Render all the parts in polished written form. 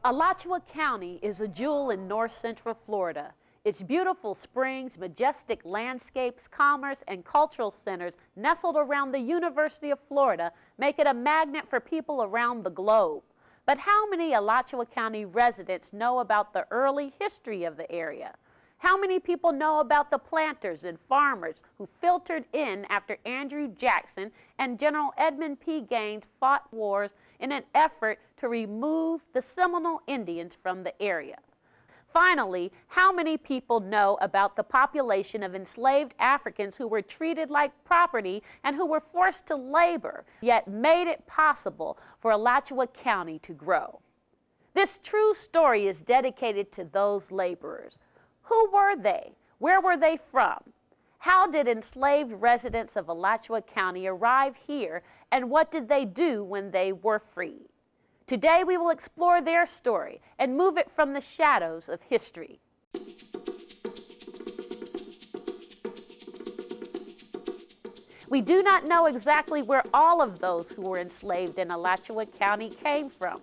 Alachua County is a jewel in north-central Florida. Its beautiful springs, majestic landscapes, commerce, and cultural centers nestled around the University of Florida make it a magnet for people around the globe. But how many Alachua County residents know about the early history of the area? How many people know about the planters and farmers who filtered in after Andrew Jackson and General Edmund P. Gaines fought wars in an effort to remove the Seminole Indians from the area? Finally, how many people know about the population of enslaved Africans who were treated like property and who were forced to labor, yet made it possible for Alachua County to grow? This true story is dedicated to those laborers. Who were they? Where were they from? How did enslaved residents of Alachua County arrive here, and what did they do when they were free? Today we will explore their story and move it from the shadows of history. We do not know exactly where all of those who were enslaved in Alachua County came from.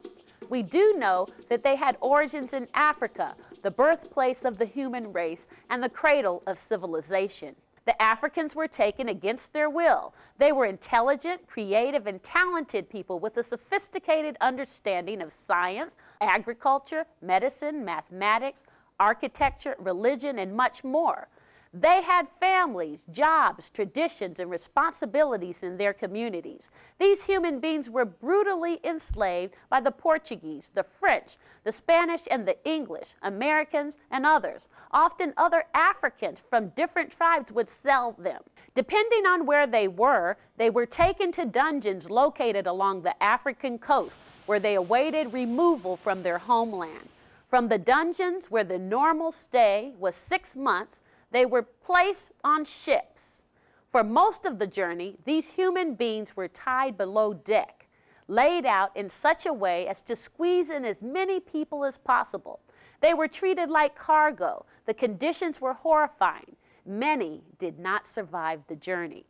We do know that they had origins in Africa, the birthplace of the human race and the cradle of civilization. The Africans were taken against their will. They were intelligent, creative, and talented people with a sophisticated understanding of science, agriculture, medicine, mathematics, architecture, religion, and much more. They had families, jobs, traditions, and responsibilities in their communities. These human beings were brutally enslaved by the Portuguese, the French, the Spanish, and the English, Americans, and others. Often other Africans from different tribes would sell them. Depending on where they were taken to dungeons located along the African coast, where they awaited removal from their homeland. From the dungeons, where the normal stay was 6 months, they were placed on ships. For most of the journey, these human beings were tied below deck, laid out in such a way as to squeeze in as many people as possible. They were treated like cargo. The conditions were horrifying. Many did not survive the journey.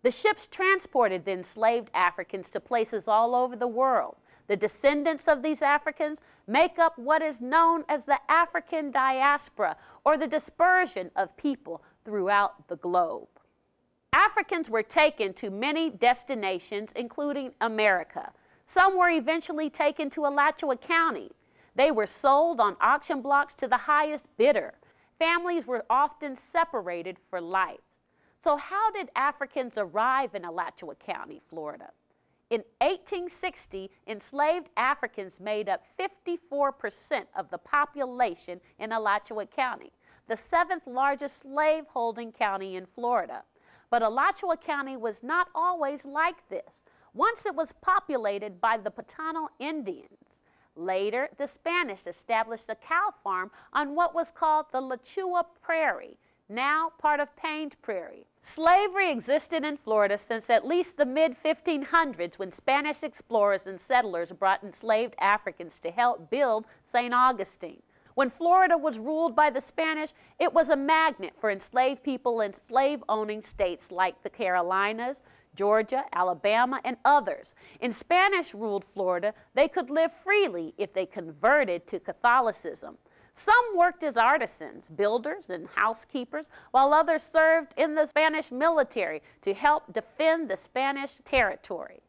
The ships transported the enslaved Africans to places all over the world. The descendants of these Africans make up what is known as the African diaspora, or the dispersion of people throughout the globe. Africans were taken to many destinations, including America. Some were eventually taken to Alachua County. They were sold on auction blocks to the highest bidder. Families were often separated for life. So how did Africans arrive in Alachua County, Florida? In 1860, enslaved Africans made up 54% of the population in Alachua County, the 7th largest slave-holding county in Florida. But Alachua County was not always like this. Once it was populated by the Patano Indians. Later, the Spanish established a cow farm on what was called the Alachua Prairie, now part of Payne's Prairie. Slavery existed in Florida since at least the mid-1500s, when Spanish explorers and settlers brought enslaved Africans to help build St. Augustine. When Florida was ruled by the Spanish, it was a magnet for enslaved people in slave-owning states like the Carolinas, Georgia, Alabama, and others. In Spanish-ruled Florida, they could live freely if they converted to Catholicism. Some worked as artisans, builders, and housekeepers, while others served in the Spanish military to help defend the Spanish territory.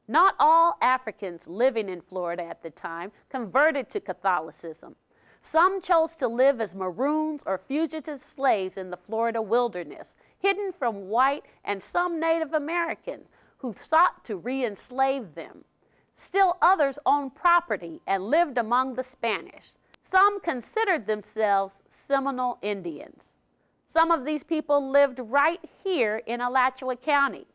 Not all Africans living in Florida at the time converted to Catholicism. Some chose to live as maroons or fugitive slaves in the Florida wilderness, hidden from white and some Native Americans who sought to re-enslave them. Still others owned property and lived among the Spanish. Some considered themselves Seminole Indians. Some of these people lived right here in Alachua County.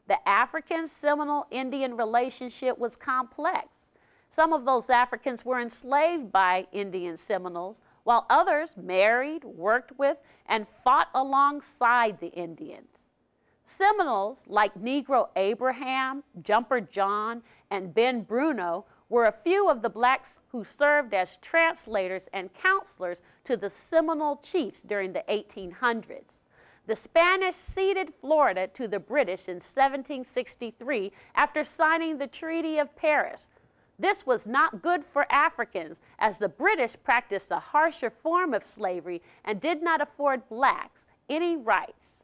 The African-Seminole Indian relationship was complex. Some of those Africans were enslaved by Indian Seminoles, while others married, worked with, and fought alongside the Indians. Seminoles like Negro Abraham, Jumper John, and Ben Bruno were a few of the blacks who served as translators and counselors to the Seminole chiefs during the 1800s. The Spanish ceded Florida to the British in 1763 after signing the Treaty of Paris. This was not good for Africans, as the British practiced a harsher form of slavery and did not afford blacks any rights.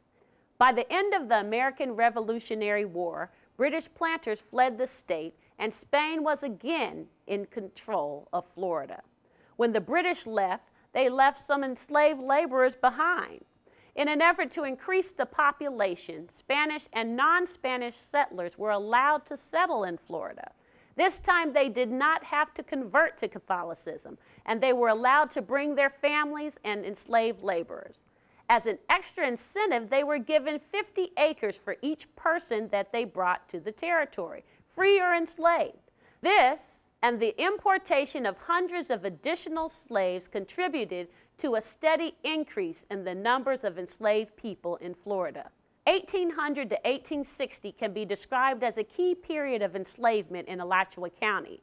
By the end of the American Revolutionary War, British planters fled the state, and Spain was again in control of Florida. When the British left, they left some enslaved laborers behind. In an effort to increase the population, Spanish and non-Spanish settlers were allowed to settle in Florida. This time they did not have to convert to Catholicism, and they were allowed to bring their families and enslaved laborers. As an extra incentive, they were given 50 acres for each person that they brought to the territory, free or enslaved. This and the importation of hundreds of additional slaves contributed to a steady increase in the numbers of enslaved people in Florida. 1800 to 1860 can be described as a key period of enslavement in Alachua County.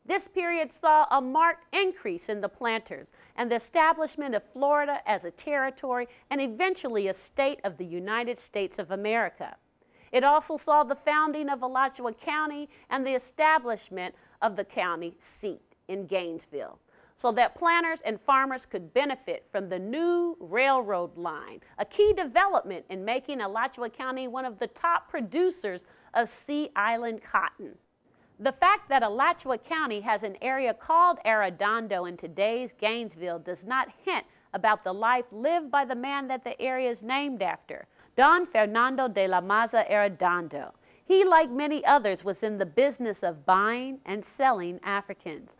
This period saw a marked increase in the planters and the establishment of Florida as a territory and eventually a state of the United States of America. It also saw the founding of Alachua County and the establishment of the county seat in Gainesville, so that planters and farmers could benefit from the new railroad line, a key development in making Alachua County one of the top producers of Sea Island cotton. The fact that Alachua County has an area called Arredondo in today's Gainesville does not hint about the life lived by the man that the area is named after, Don Fernando de la Maza Arredondo. He, like many others, was in the business of buying and selling Africans.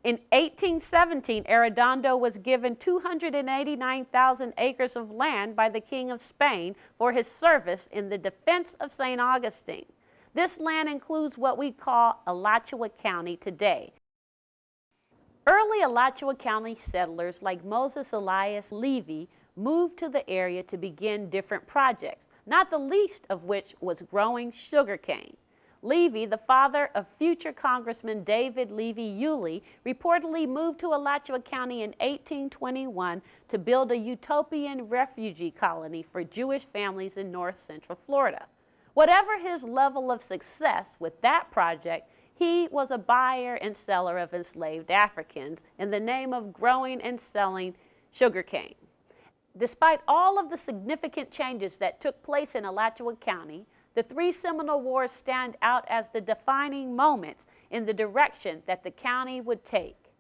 In 1817, Arredondo was given 289,000 acres of land by the King of Spain for his service in the defense of St. Augustine. This land includes what we call Alachua County today. Early Alachua County settlers like Moses Elias Levy moved to the area to begin different projects, not the least of which was growing sugarcane. Levy, the father of future Congressman David Levy Yulee, reportedly moved to Alachua County in 1821 to build a utopian refugee colony for Jewish families in north central Florida. Whatever his level of success with that project, he was a buyer and seller of enslaved Africans in the name of growing and selling sugarcane. Despite all of the significant changes that took place in Alachua County, the three Seminole Wars stand out as the defining moments in the direction that the county would take.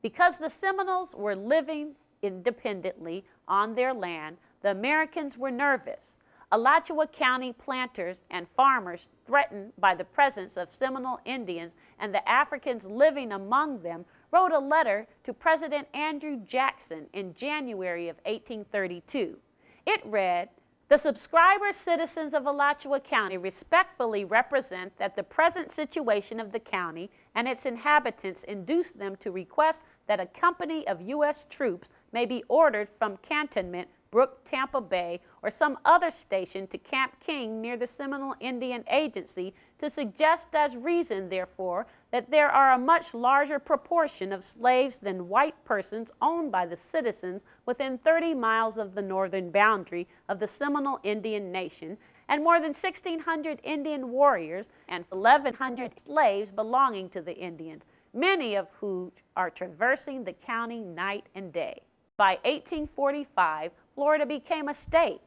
Because the Seminoles were living independently on their land, the Americans were nervous. Alachua County planters and farmers, threatened by the presence of Seminole Indians and the Africans living among them, wrote a letter to President Andrew Jackson in January of 1832. It read, "The subscriber citizens of Alachua County respectfully represent that the present situation of the county and its inhabitants induce them to request that a company of U.S. troops may be ordered from Cantonment, Brook, Tampa Bay, or some other station to Camp King near the Seminole Indian Agency to suggest as reason, therefore, that there are a much larger proportion of slaves than white persons owned by the citizens within 30 miles of the northern boundary of the Seminole Indian Nation, and more than 1,600 Indian warriors and 1,100 slaves belonging to the Indians, many of whom are traversing the county night and day." By 1845, Florida became a state.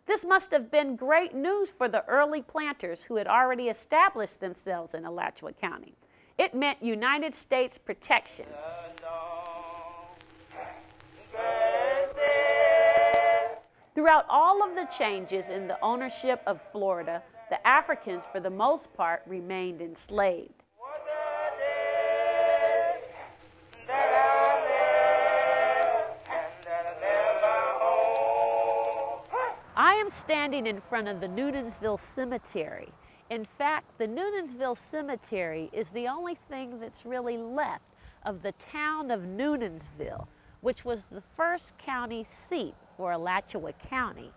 This must have been great news for the early planters who had already established themselves in Alachua County. It meant United States protection. Throughout all of the changes in the ownership of Florida, the Africans, for the most part, remained enslaved. I am standing in front of the Noonensville Cemetery. In fact, the Noonensville Cemetery is the only thing that's really left of the town of Noonensville, which was the first county seat for Alachua County.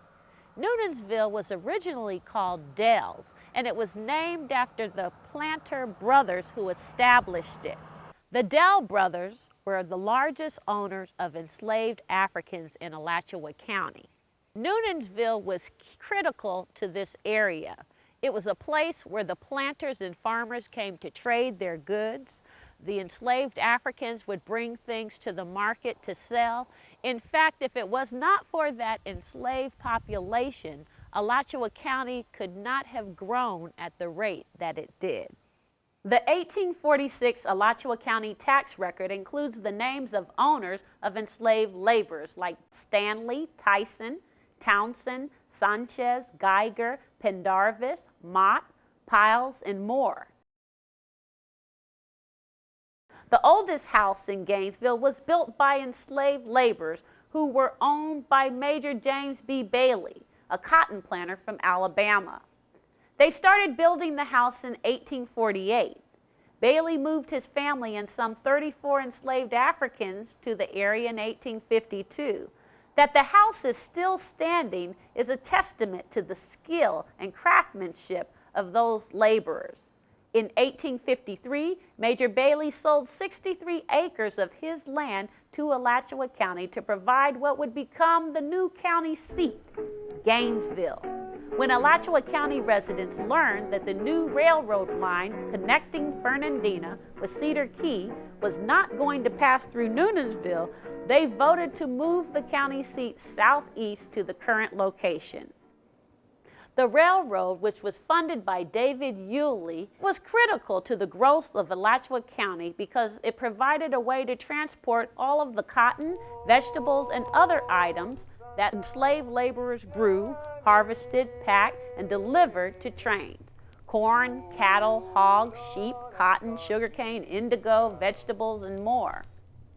Noonanville was originally called Dells, and it was named after the planter brothers who established it. The Dell brothers were the largest owners of enslaved Africans in Alachua County. Noonanville was critical to this area. It was a place where the planters and farmers came to trade their goods. The enslaved Africans would bring things to the market to sell. In fact, if it was not for that enslaved population, Alachua County could not have grown at the rate that it did. The 1846 Alachua County tax record includes the names of owners of enslaved laborers like Stanley, Tyson, Townsend, Sanchez, Geiger, Pendarvis, Mott, Piles, and more. The oldest house in Gainesville was built by enslaved laborers who were owned by Major James B. Bailey, a cotton planter from Alabama. They started building the house in 1848. Bailey moved his family and some 34 enslaved Africans to the area in 1852. That the house is still standing is a testament to the skill and craftsmanship of those laborers. In 1853, Major Bailey sold 63 acres of his land to Alachua County to provide what would become the new county seat, Gainesville. When Alachua County residents learned that the new railroad line connecting Fernandina with Cedar Key was not going to pass through Noonanville, they voted to move the county seat southeast to the current location. The railroad, which was funded by David Yulee, was critical to the growth of Alachua County because it provided a way to transport all of the cotton, vegetables, and other items that enslaved laborers grew, harvested, packed, and delivered to trains. Corn, cattle, hogs, sheep, cotton, sugarcane, indigo, vegetables, and more.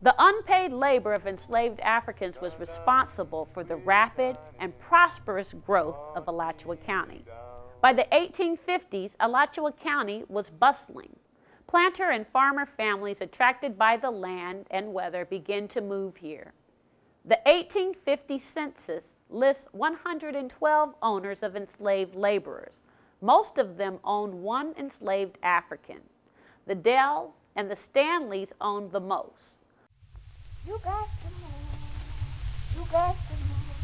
The unpaid labor of enslaved Africans was responsible for the rapid and prosperous growth of Alachua County. By the 1850s, Alachua County was bustling. Planter and farmer families attracted by the land and weather began to move here. The 1850 census lists 112 owners of enslaved laborers. Most of them owned one enslaved African. The Dells and the Stanleys owned the most. You got to move, you got to move,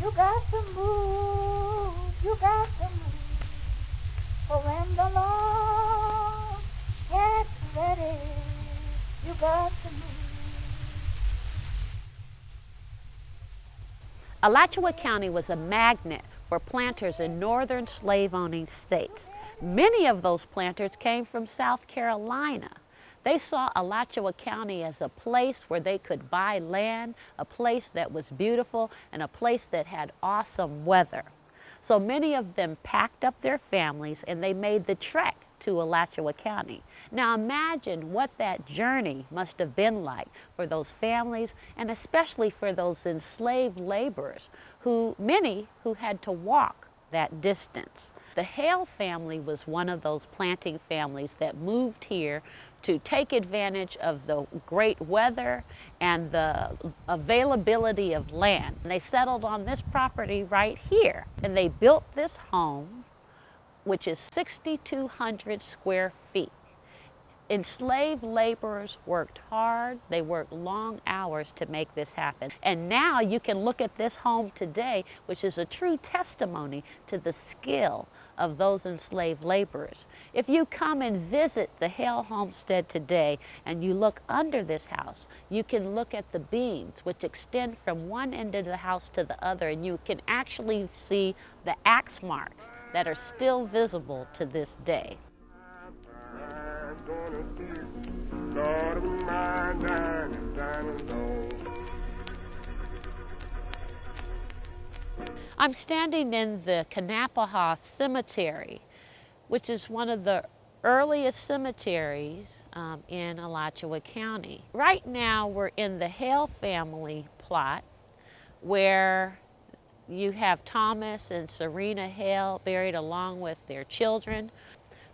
you got to move, you got to move. For when the Lord gets ready, you got to move. Alachua County was a magnet for planters in northern slave-owning states. Many of those planters came from South Carolina. They saw Alachua County as a place where they could buy land, a place that was beautiful, and a place that had awesome weather. So many of them packed up their families and they made the trek to Alachua County. Now imagine what that journey must have been like for those families and especially for those enslaved laborers, many who had to walk that distance. The Hale family was one of those planting families that moved here to take advantage of the great weather and the availability of land. And they settled on this property right here. And they built this home, which is 6,200 square feet. Enslaved laborers worked hard, they worked long hours to make this happen. And now you can look at this home today, which is a true testimony to the skill of those enslaved laborers. If you come and visit the Hale homestead today and you look under this house, you can look at the beams which extend from one end of the house to the other, and you can actually see the axe marks that are still visible to this day. I'm standing in the Kanapaha Cemetery, which is one of the earliest cemeteries in Alachua County. Right now we're in the Hale family plot, where you have Thomas and Serena Hale buried along with their children.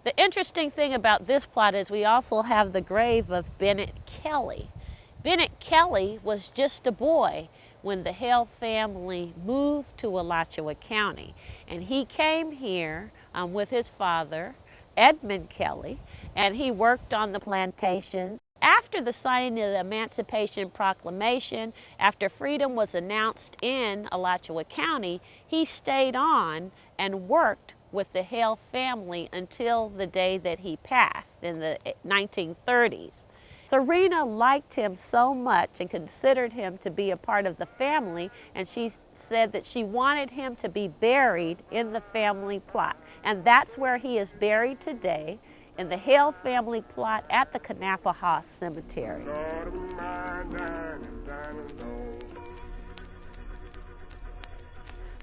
The interesting thing about this plot is we also have the grave of Bennett Kelly. Bennett Kelly was just a boy when the Hale family moved to Alachua County. And he came here with his father, Edmund Kelly, and he worked on the plantations. After the signing of the Emancipation Proclamation, after freedom was announced in Alachua County, he stayed on and worked with the Hale family until the day that he passed in the 1930s. Serena liked him so much and considered him to be a part of the family, and she said that she wanted him to be buried in the family plot. And that's where he is buried today, in the Hale family plot at the Kanapaha Cemetery.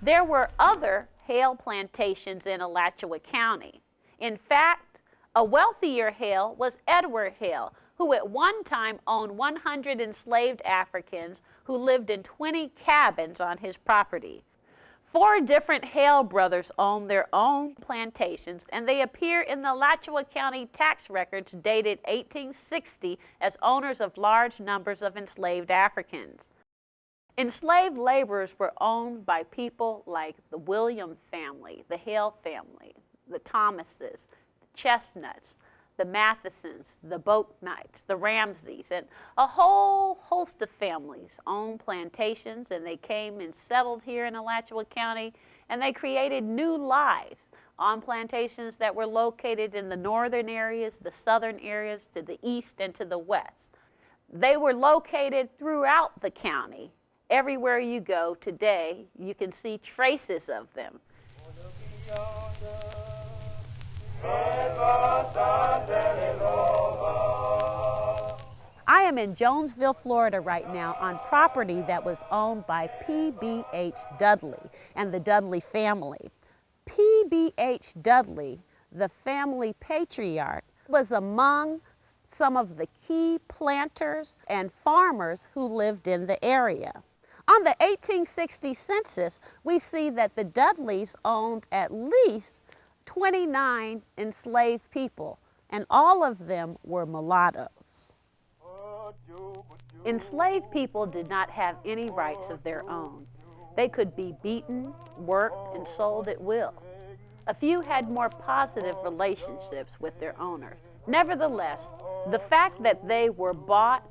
There were other Hale plantations in Alachua County. In fact, a wealthier Hale was Edward Hale, who at one time owned 100 enslaved Africans who lived in 20 cabins on his property. 4 different Hale brothers owned their own plantations, and they appear in the Alachua County tax records dated 1860 as owners of large numbers of enslaved Africans. Enslaved laborers were owned by people like the William family, the Hale family, the Thomases, the Chestnuts, the Mathesons, the Boatnights, the Ramseys, and a whole host of families owned plantations, and they came and settled here in Alachua County, and they created new lives on plantations that were located in the northern areas, the southern areas, to the east and to the west. They were located throughout the county. Everywhere you go today, you can see traces of them. I am in Jonesville, Florida right now on property that was owned by P.B.H. Dudley and the Dudley family. P.B.H. Dudley, the family patriarch, was among some of the key planters and farmers who lived in the area. On the 1860 census, we see that the Dudleys owned at least 29 enslaved people, and all of them were mulattoes. Enslaved people did not have any rights of their own. They could be beaten, worked, and sold at will. A few had more positive relationships with their owners. Nevertheless, the fact that they were bought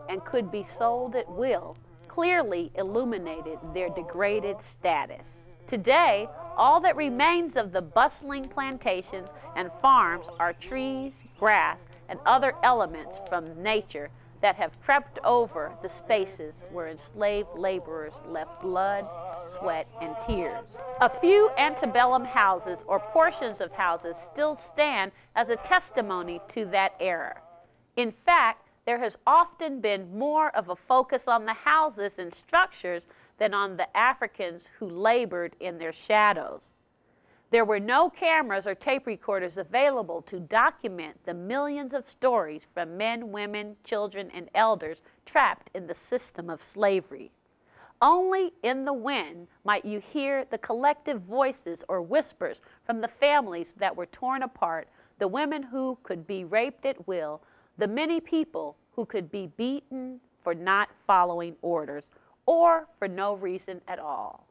and could be sold at will clearly illuminated their degraded status. Today, all that remains of the bustling plantations and farms are trees, grass, and other elements from nature that have crept over the spaces where enslaved laborers left blood, sweat, and tears. A few antebellum houses or portions of houses still stand as a testimony to that era. In fact, there has often been more of a focus on the houses and structures than on the Africans who labored in their shadows. There were no cameras or tape recorders available to document the millions of stories from men, women, children, and elders trapped in the system of slavery. Only in the wind might you hear the collective voices or whispers from the families that were torn apart, the women who could be raped at will, the many people who could be beaten for not following orders or for no reason at all.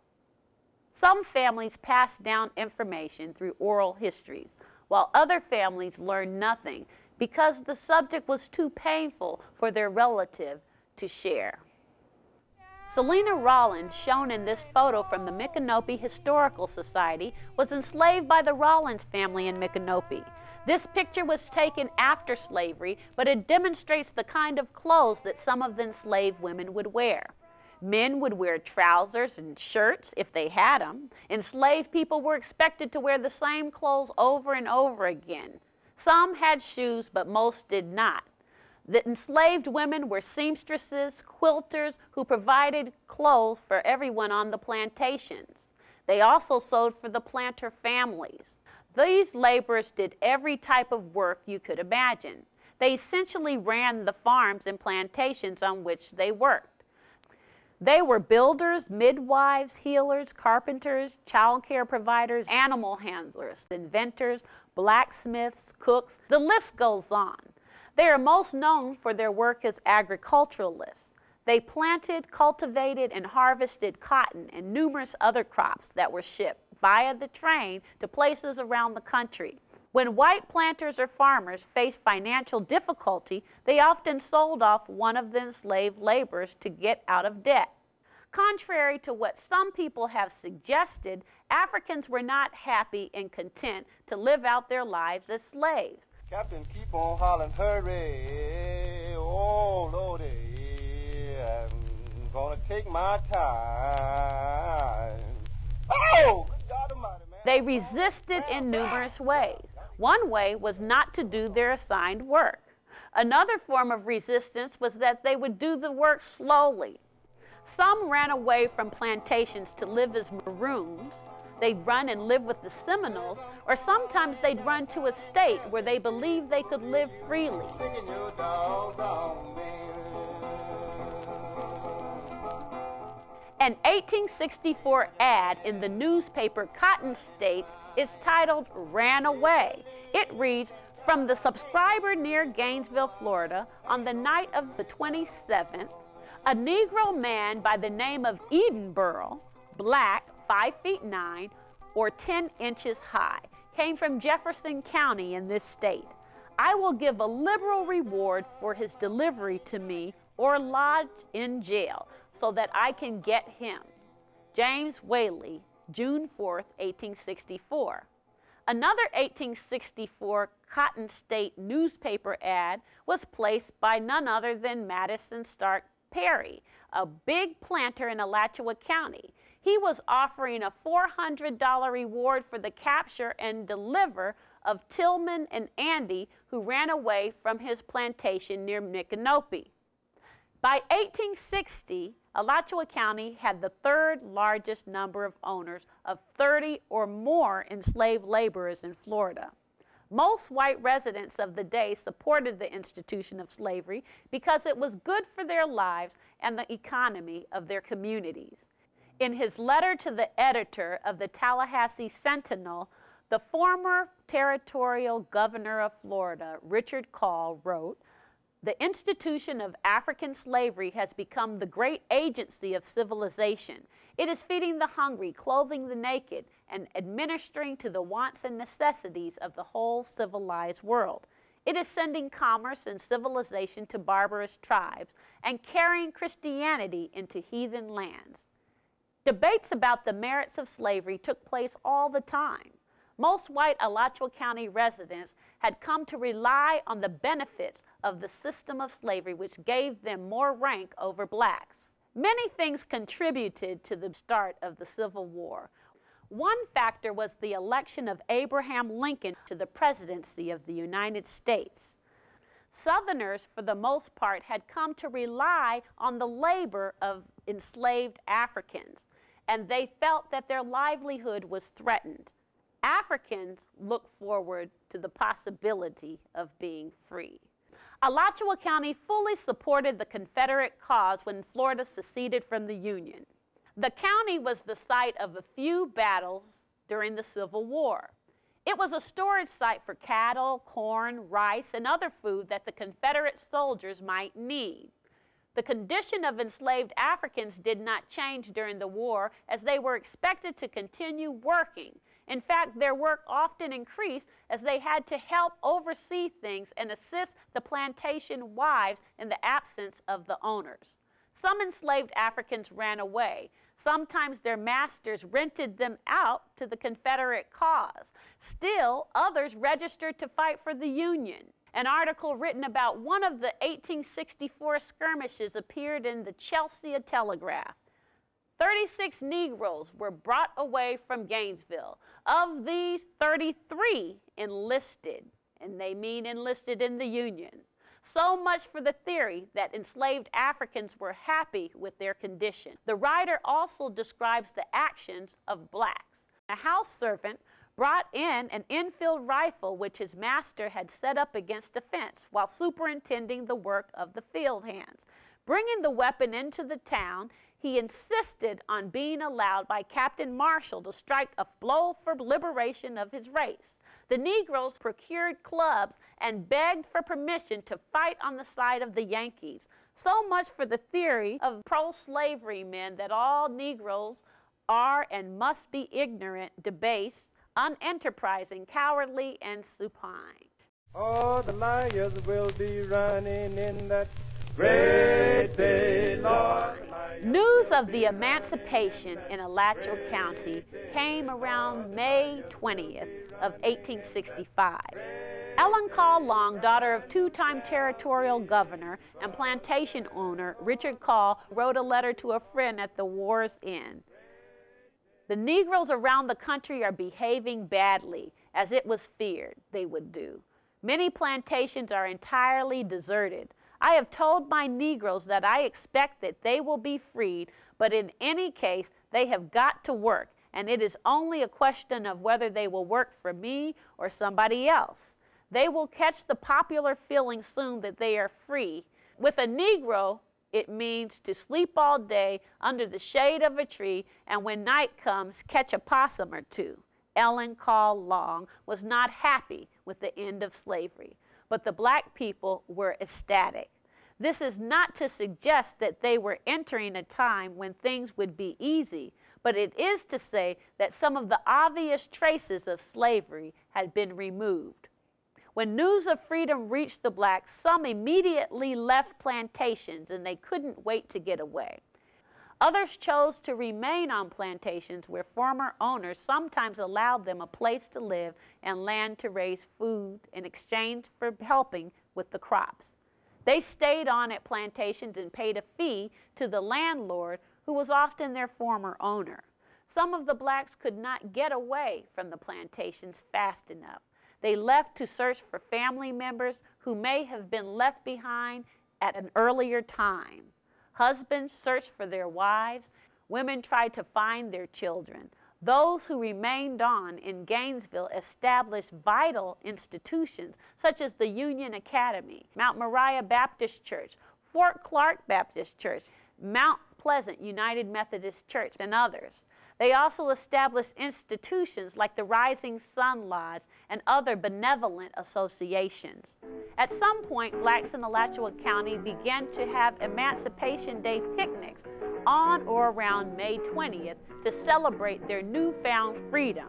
Some families passed down information through oral histories, while other families learned nothing because the subject was too painful for their relative to share. Selena Rollins, shown in this photo from the Micanopy Historical Society, was enslaved by the Rollins family in Micanopy. This picture was taken after slavery, but it demonstrates the kind of clothes that some of the enslaved women would wear. Men would wear trousers and shirts if they had them. Enslaved people were expected to wear the same clothes over and over again. Some had shoes, but most did not. The enslaved women were seamstresses, quilters, who provided clothes for everyone on the plantations. They also sewed for the planter families. These laborers did every type of work you could imagine. They essentially ran the farms and plantations on which they worked. They were builders, midwives, healers, carpenters, child care providers, animal handlers, inventors, blacksmiths, cooks. The list goes on. They are most known for their work as agriculturalists. They planted, cultivated, and harvested cotton and numerous other crops that were shipped via the train to places around the country. When white planters or farmers faced financial difficulty, they often sold off one of the enslaved laborers to get out of debt. Contrary to what some people have suggested, Africans were not happy and content to live out their lives as slaves. Captain, keep on hollering, hurry, oh Lordy, I'm gonna take my time. Oh, good God Almighty, man. They resisted in numerous ways. One way was not to do their assigned work. Another form of resistance was that they would do the work slowly. Some ran away from plantations to live as maroons. They'd run and live with the Seminoles, or sometimes they'd run to a state where they believed they could live freely. An 1864 ad in the newspaper Cotton States is titled "Ran Away." It reads, "From the subscriber near Gainesville, Florida, on the night of the 27th, a Negro man by the name of Edinburgh, black, 5'9" or 10 inches high, came from Jefferson County in this state. I will give a liberal reward for his delivery to me or lodge in jail so that I can get him." James Whaley, June 4th, 1864. Another 1864 Cotton State newspaper ad was placed by none other than Madison Stark Perry, a big planter in Alachua County. He was offering a $400 reward for the capture and deliver of Tillman and Andy, who ran away from his plantation near Micanopy. By 1860, Alachua County had the third largest number of owners of 30 or more enslaved laborers in Florida. Most white residents of the day supported the institution of slavery because it was good for their lives and the economy of their communities. In his letter to the editor of the Tallahassee Sentinel, the former territorial governor of Florida, Richard Call, wrote, "The institution of African slavery has become the great agency of civilization. It is feeding the hungry, clothing the naked, and administering to the wants and necessities of the whole civilized world. It is sending commerce and civilization to barbarous tribes and carrying Christianity into heathen lands." Debates about the merits of slavery took place all the time. Most white Alachua County residents had come to rely on the benefits of the system of slavery, which gave them more rank over blacks. Many things contributed to the start of the Civil War. One factor was the election of Abraham Lincoln to the presidency of the United States. Southerners, for the most part, had come to rely on the labor of enslaved Africans, and they felt that their livelihood was threatened. Africans looked forward to the possibility of being free. Alachua County fully supported the Confederate cause when Florida seceded from the Union. The county was the site of a few battles during the Civil War. It was a storage site for cattle, corn, rice, and other food that the Confederate soldiers might need. The condition of enslaved Africans did not change during the war, as they were expected to continue working. In fact, their work often increased as they had to help oversee things and assist the plantation wives in the absence of the owners. Some enslaved Africans ran away. Sometimes their masters rented them out to the Confederate cause. Still, others registered to fight for the Union. An article written about one of the 1864 skirmishes appeared in the Chelsea Telegraph. 36 Negroes were brought away from Gainesville. Of these, 33 enlisted, and they mean enlisted in the Union. So much for the theory that enslaved Africans were happy with their condition. The writer also describes the actions of blacks. A house servant brought in an Enfield rifle which his master had set up against a fence while superintending the work of the field hands. Bringing the weapon into the town, he insisted on being allowed by Captain Marshall to strike a blow for liberation of his race. The Negroes procured clubs and begged for permission to fight on the side of the Yankees. So much for the theory of pro-slavery men that all Negroes are and must be ignorant, debased, unenterprising, cowardly, and supine. Oh, the lions will be running in that great day, Lord. News of the emancipation in Alachua County came around May 20th of 1865. Ellen Call Long, daughter of two-time territorial governor and plantation owner Richard Call, wrote a letter to a friend at the war's end. The Negroes around the country are behaving badly, as it was feared they would do. Many plantations are entirely deserted. I have told my Negroes that I expect that they will be freed, but in any case, they have got to work, and it is only a question of whether they will work for me or somebody else. They will catch the popular feeling soon that they are free. With a Negro, it means to sleep all day under the shade of a tree, and when night comes, catch a possum or two. Ellen Call Long was not happy with the end of slavery, but the black people were ecstatic. This is not to suggest that they were entering a time when things would be easy, but it is to say that some of the obvious traces of slavery had been removed. When news of freedom reached the blacks, some immediately left plantations and they couldn't wait to get away. Others chose to remain on plantations where former owners sometimes allowed them a place to live and land to raise food in exchange for helping with the crops. They stayed on at plantations and paid a fee to the landlord, who was often their former owner. Some of the blacks could not get away from the plantations fast enough. They left to search for family members who may have been left behind at an earlier time. Husbands searched for their wives. Women tried to find their children. Those who remained on in Gainesville established vital institutions such as the Union Academy, Mount Moriah Baptist Church, Fort Clark Baptist Church, Mount Pleasant United Methodist Church, and others. They also established institutions like the Rising Sun Lodge and other benevolent associations. At some point, blacks in Alachua County began to have Emancipation Day picnics on or around May 20th to celebrate their newfound freedom.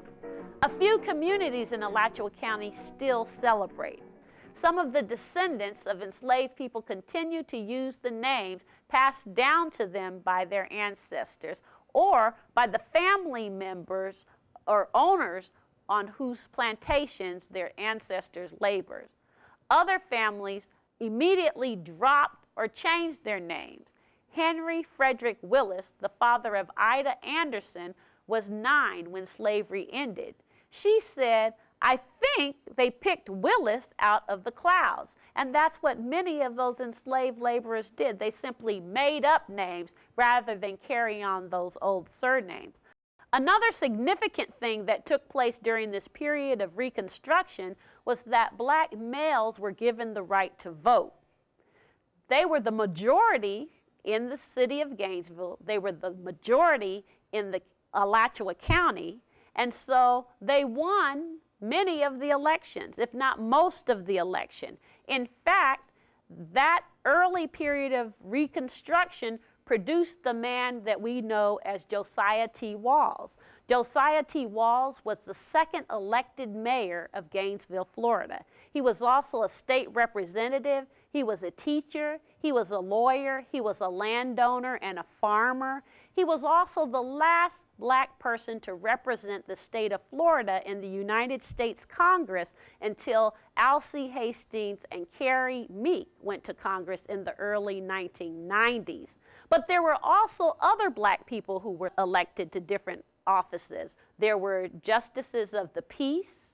A few communities in Alachua County still celebrate. Some of the descendants of enslaved people continue to use the names passed down to them by their ancestors or by the family members or owners on whose plantations their ancestors labored. Other families immediately dropped or changed their names. Henry Frederick Willis, the father of Ida Anderson, was 9 when slavery ended. She said, "I think they picked Willis out of the clouds." And that's what many of those enslaved laborers did. They simply made up names rather than carry on those old surnames. Another significant thing that took place during this period of Reconstruction was that black males were given the right to vote. They were the majority in the city of Gainesville. They were the majority in the Alachua County, and so they won many of the elections, if not most of the election. In fact, that early period of Reconstruction produced the man that we know as Josiah T. Walls. Josiah T. Walls was the second elected mayor of Gainesville, Florida. He was also a state representative. He was a teacher. He was a lawyer. He was a landowner and a farmer. He was also the last black person to represent the state of Florida in the United States Congress until Alcee Hastings and Carrie Meek went to Congress in the early 1990s. But there were also other black people who were elected to different offices. There were justices of the peace,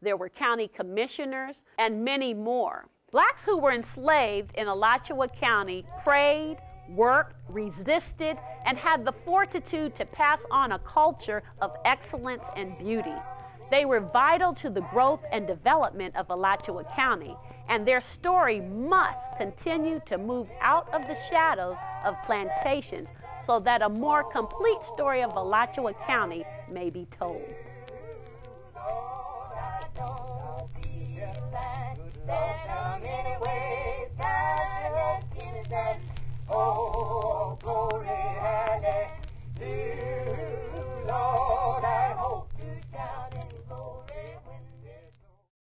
there were county commissioners, and many more. Blacks who were enslaved in Alachua County prayed, worked, resisted, and had the fortitude to pass on a culture of excellence and beauty. They were vital to the growth and development of Alachua County, and their story must continue to move out of the shadows of plantations so that a more complete story of Alachua County may be told.